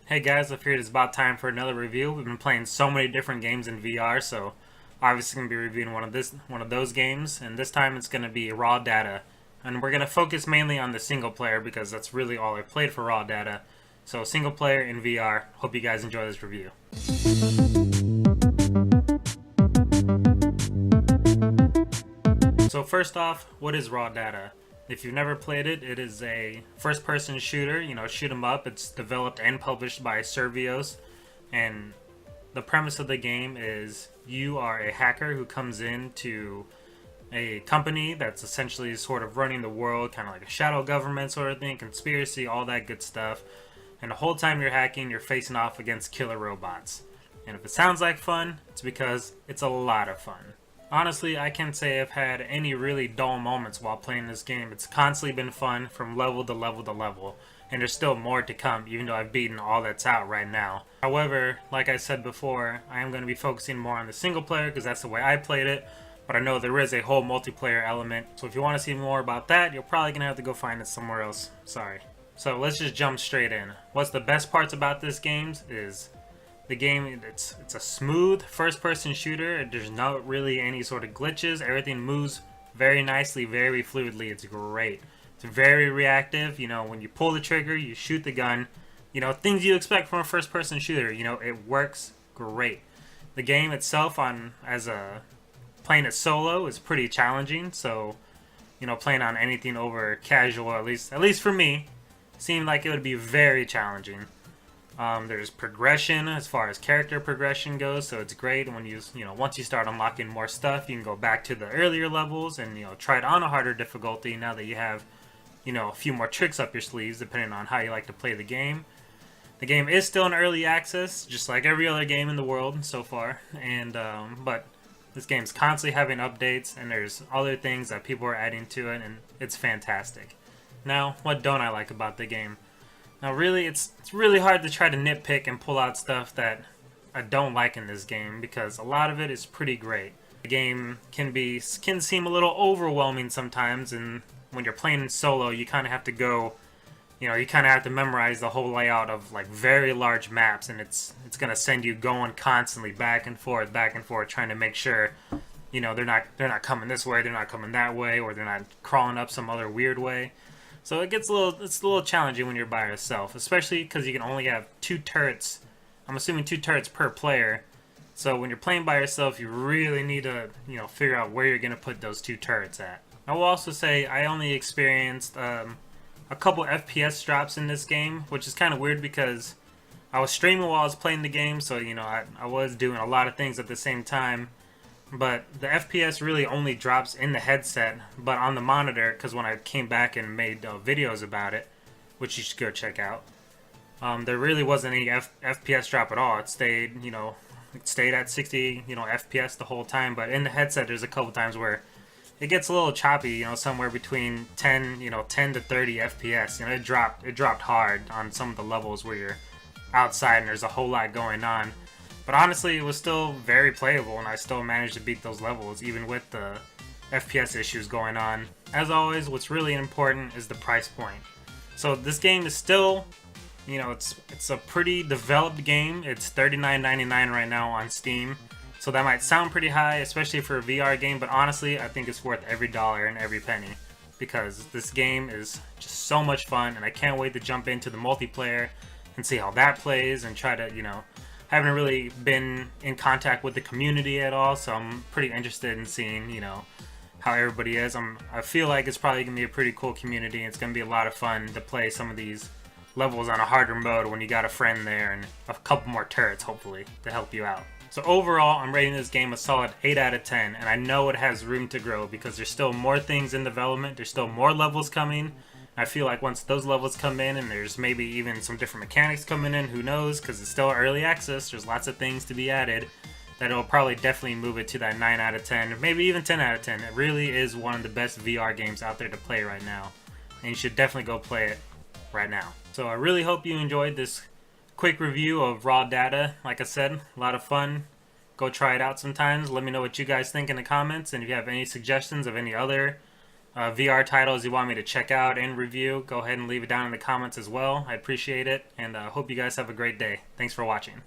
Hey guys, I figured it's about time for another review. We've been playing so many different games in VR, so obviously gonna be reviewing one of those games, and this time it's gonna be Raw Data. And we're gonna focus mainly on the single player because that's really all I played for Raw Data. So single player in VR. Hope you guys enjoy this review. So first off, what is Raw Data? If you've never played it, it is a first-person shooter, shoot 'em up. It's developed and published by Survios, and the premise of the game is you are a hacker who comes into a company that's essentially sort of running the world, kind of like a shadow government sort of thing, conspiracy, all that good stuff. And the whole time you're hacking, you're facing off against killer robots. And if it sounds like fun, it's because it's a lot of fun. Honestly, I can't say I've had any really dull moments while playing this game. It's constantly been fun from level to level to level, and there's still more to come even though I've beaten all that's out right now. However, like I said before, I am going to be focusing more on the single player because that's the way I played it, but I know there is a whole multiplayer element, so if you want to see more about that, you're probably going to have to go find it somewhere else. Sorry. So let's just jump straight in. What's the best parts about this game is the game, it's a smooth first-person shooter. There's not really any sort of glitches. Everything moves very nicely, very fluidly. It's great. It's very reactive. When you pull the trigger, you shoot the gun. Things you expect from a first-person shooter. It works great. The game itself, playing it solo, is pretty challenging. So, playing on anything over casual, at least for me, seemed like it would be very challenging. There's progression as far as character progression goes, so it's great when once you start unlocking more stuff, you can go back to the earlier levels and try it on a harder difficulty now that you have a few more tricks up your sleeves depending on how you like to play the game. The game is still in early access, just like every other game in the world so far, and but this game's constantly having updates and there's other things that people are adding to it, and it's fantastic. Now, what don't I like about the game? Now, really, it's really hard to try to nitpick and pull out stuff that I don't like in this game because a lot of it is pretty great. The game can seem a little overwhelming sometimes, and when you're playing solo, you kind of have to you kind of have to memorize the whole layout of like very large maps, and it's gonna send you going constantly back and forth, trying to make sure they're not coming this way, they're not coming that way, or they're not crawling up some other weird way. So it's a little challenging when you're by yourself, especially because you can only have two turrets. I'm assuming two turrets per player. So when you're playing by yourself, you really need to, figure out where you're going to put those two turrets at. I will also say I only experienced a couple FPS drops in this game, which is kind of weird because I was streaming while I was playing the game, so I was doing a lot of things at the same time. But the FPS really only drops in the headset, but on the monitor, because when I came back and made videos about it, which you should go check out, there really wasn't any FPS drop at all. It stayed at 60, FPS the whole time. But in the headset, there's a couple times where it gets a little choppy, somewhere between 10 to 30 FPS. It dropped hard on some of the levels where you're outside and there's a whole lot going on. But honestly, it was still very playable, and I still managed to beat those levels, even with the FPS issues going on. As always, what's really important is the price point. So this game is still, it's a pretty developed game. It's $39.99 right now on Steam. So that might sound pretty high, especially for a VR game, but honestly, I think it's worth every dollar and every penny. Because this game is just so much fun, and I can't wait to jump into the multiplayer and see how that plays and try to, haven't really been in contact with the community at all, so I'm pretty interested in seeing, how everybody is. I feel like it's probably going to be a pretty cool community. It's going to be a lot of fun to play some of these levels on a harder mode when you got a friend there and a couple more turrets, hopefully, to help you out. So overall, I'm rating this game a solid 8 out of 10, and I know it has room to grow because there's still more things in development, there's still more levels coming. I feel like once those levels come in and there's maybe even some different mechanics coming in, who knows, because it's still early access, there's lots of things to be added, that it'll probably definitely move it to that 9 out of 10, maybe even 10 out of 10. It really is one of the best VR games out there to play right now, and you should definitely go play it right now. So I really hope you enjoyed this quick review of Raw Data. Like I said, a lot of fun. Go try it out sometimes. Let me know what you guys think in the comments, and if you have any suggestions of any other VR titles you want me to check out and review, go ahead and leave it down in the comments as well. I appreciate it, and hope you guys have a great day. Thanks for watching.